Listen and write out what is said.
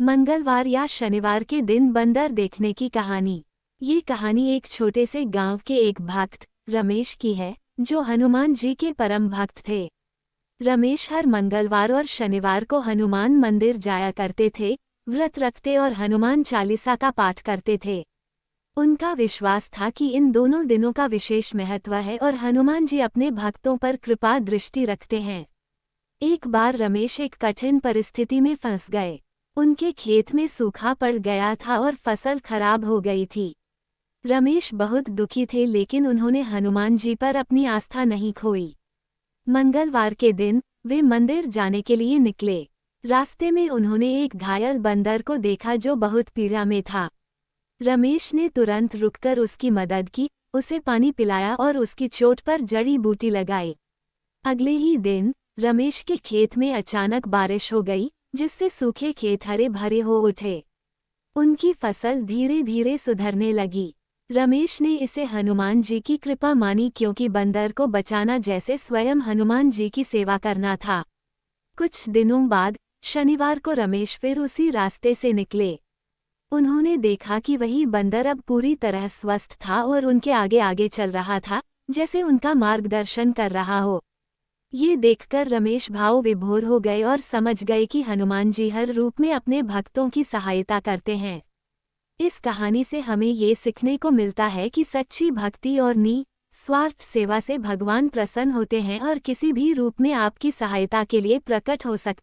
मंगलवार या शनिवार के दिन बंदर देखने की कहानी। ये कहानी एक छोटे से गांव के एक भक्त रमेश की है, जो हनुमान जी के परम भक्त थे। रमेश हर मंगलवार और शनिवार को हनुमान मंदिर जाया करते थे, व्रत रखते और हनुमान चालीसा का पाठ करते थे। उनका विश्वास था कि इन दोनों दिनों का विशेष महत्व है और हनुमान जी अपने भक्तों पर कृपा दृष्टि रखते हैं। एक बार रमेश एक कठिन परिस्थिति में फंस गए। उनके खेत में सूखा पड़ गया था और फसल खराब हो गई थी। रमेश बहुत दुखी थे, लेकिन उन्होंने हनुमान जी पर अपनी आस्था नहीं खोई। मंगलवार के दिन वे मंदिर जाने के लिए निकले। रास्ते में उन्होंने एक घायल बंदर को देखा जो बहुत पीड़ा में था। रमेश ने तुरंत रुककर उसकी मदद की, उसे पानी पिलाया और उसकी चोट पर जड़ी बूटी लगाई। अगले ही दिन रमेश के खेत में अचानक बारिश हो गई, जिससे सूखे खेत हरे भरे हो उठे। उनकी फसल धीरे धीरे सुधरने लगी। रमेश ने इसे हनुमान जी की कृपा मानी, क्योंकि बंदर को बचाना जैसे स्वयं हनुमान जी की सेवा करना था। कुछ दिनों बाद शनिवार को रमेश फिर उसी रास्ते से निकले। उन्होंने देखा कि वही बंदर अब पूरी तरह स्वस्थ था और उनके आगे आगे चल रहा था, जैसे उनका मार्गदर्शन कर रहा हो। ये देखकर रमेश भाव विभोर हो गए और समझ गए कि हनुमान जी हर रूप में अपने भक्तों की सहायता करते हैं। इस कहानी से हमें ये सीखने को मिलता है कि सच्ची भक्ति और निस्वार्थ सेवा से भगवान प्रसन्न होते हैं और किसी भी रूप में आपकी सहायता के लिए प्रकट हो सकते हैं।